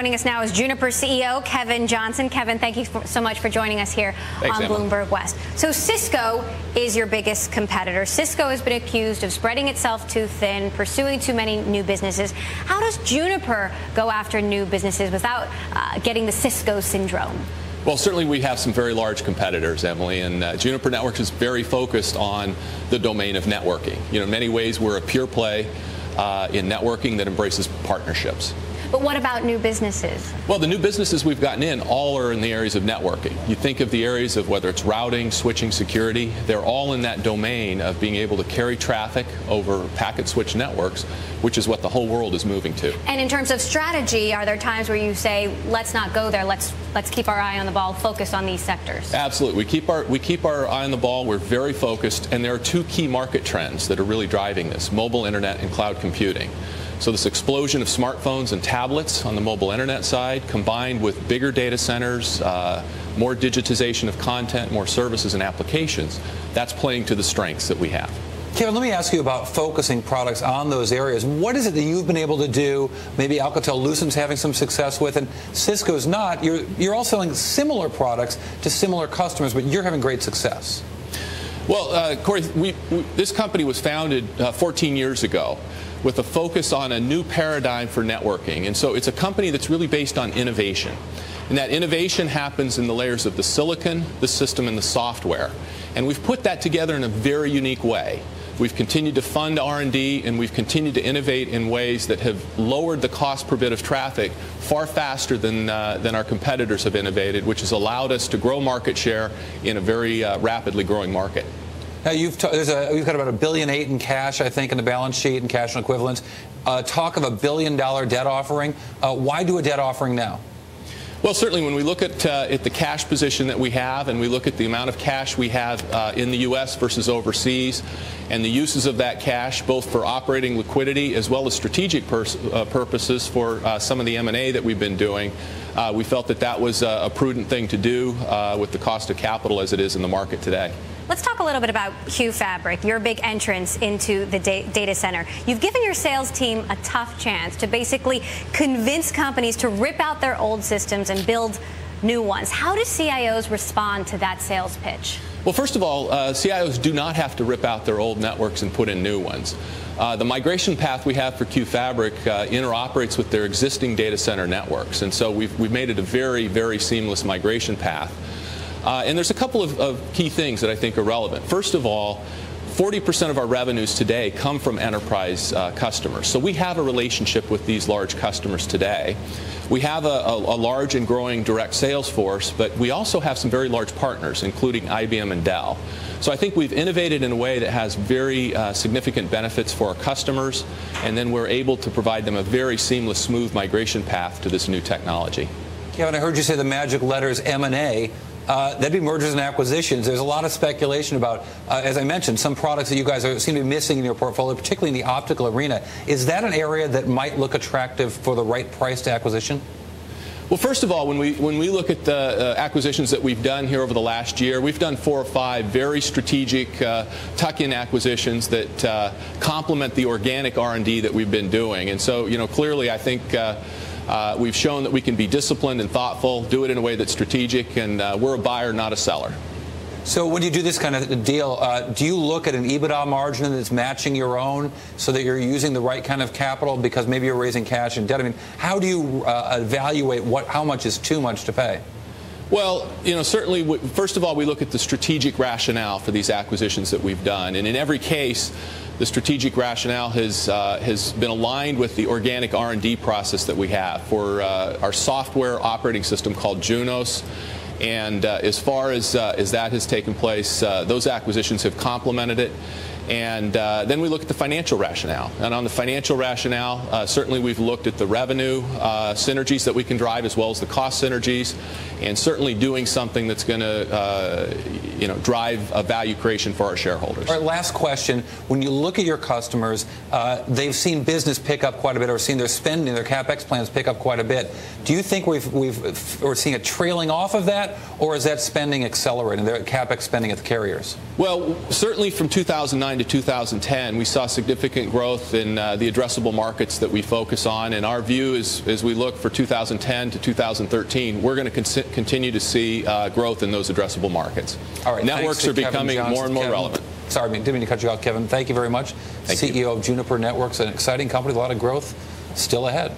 Joining us now is Juniper CEO Kevin Johnson. Kevin, thank you so much for joining us here on Bloomberg West. So Cisco is your biggest competitor. Cisco has been accused of spreading itself too thin, pursuing too many new businesses. How does Juniper go after new businesses without getting the Cisco syndrome? Well, certainly we have some very large competitors, Emily, and Juniper Networks is very focused on the domain of networking. In many ways, we're a pure play in networking that embraces partnerships. But what about new businesses? Well, the new businesses we've gotten in all are in the areas of networking. You think of the areas of whether it's routing, switching, security, they're all in that domain of being able to carry traffic over packet switch networks, which is what the whole world is moving to. And in terms of strategy, are there times where you say, let's not go there, let's keep our eye on the ball, focus on these sectors? Absolutely. We keep our eye on the ball. We're very focused, and there are two key market trends that are really driving this: mobile internet and cloud computing. So this explosion of smartphones and tablets on the mobile internet side, combined with bigger data centers, more digitization of content, more services and applications, that's playing to the strengths that we have. Kevin, let me ask you about focusing products on those areas. What is it that you've been able to do? Maybe Alcatel-Lucent's having some success with, and Cisco's not. You're all selling similar products to similar customers, but you're having great success. Well, Cory, this company was founded 14 years ago with a focus on a new paradigm for networking. And so it's a company that's really based on innovation. And that innovation happens in the layers of the silicon, the system, and the software. And we've put that together in a very unique way. We've continued to fund R&D, and we've continued to innovate in ways that have lowered the cost per bit of traffic far faster than our competitors have innovated, which has allowed us to grow market share in a very rapidly growing market. Now, you've got about $1.8 billion in cash, I think, in the balance sheet and cash and equivalents. Talk of $1 billion debt offering. Why do a debt offering now? Well, certainly when we look at the cash position that we have, and we look at the amount of cash we have in the U.S. versus overseas, and the uses of that cash, both for operating liquidity as well as strategic purposes for some of the M&A that we've been doing, we felt that that was a prudent thing to do with the cost of capital as it is in the market today. Let's talk a little bit about QFabric, your big entrance into the data center. You've given your sales team a tough chance to basically convince companies to rip out their old systems and build new ones. How do CIOs respond to that sales pitch? Well, first of all, CIOs do not have to rip out their old networks and put in new ones. The migration path we have for QFabric interoperates with their existing data center networks, and so we've made it a very, very seamless migration path. And there's a couple of key things that I think are relevant. First of all, 40% of our revenues today come from enterprise customers. So we have a relationship with these large customers today. We have a large and growing direct sales force, but we also have some very large partners, including IBM and Dell. So I think we've innovated in a way that has very significant benefits for our customers, and then we're able to provide them a very seamless, smooth migration path to this new technology. Kevin, I heard you say the magic letters M&A. That'd be mergers and acquisitions. There's a lot of speculation about, as I mentioned, some products that you guys seem to be missing in your portfolio, particularly in the optical arena. Is that an area that might look attractive for the right price to acquisition? Well, first of all, when we look at the acquisitions that we've done here over the last year, we've done 4 or 5 very strategic tuck-in acquisitions that complement the organic R&D that we've been doing. And so, clearly, I think we've shown that we can be disciplined and thoughtful, do it in a way that's strategic, and we're a buyer, not a seller. So when you do this kind of deal, do you look at an EBITDA margin that's matching your own so that you're using the right kind of capital because maybe you're raising cash and debt? I mean, how do you evaluate how much is too much to pay? Well, certainly, first of all, we look at the strategic rationale for these acquisitions that we've done. And in every case, the strategic rationale has been aligned with the organic R&D process that we have for our software operating system called Junos. And as far as that has taken place, those acquisitions have complemented it. And then we look at the financial rationale. And on the financial rationale, certainly we've looked at the revenue synergies that we can drive as well as the cost synergies, and certainly doing something that's going to drive a value creation for our shareholders. All right, last question. When you look at your customers, they've seen business pick up quite a bit, or seen their spending, their CapEx plans pick up quite a bit. Do you think we're seeing a trailing off of that, or is that spending accelerating, their CapEx spending at the carriers? Well, certainly from 2009 2009 to 2010, we saw significant growth in the addressable markets that we focus on, and our view is, as we look for 2010 to 2013, we're going to continue to see growth in those addressable markets. All right, networks are becoming more and more relevant. Sorry, I didn't mean to cut you off, Kevin. Thank you very much. Thank CEO of Juniper Networks, an exciting company, a lot of growth still ahead.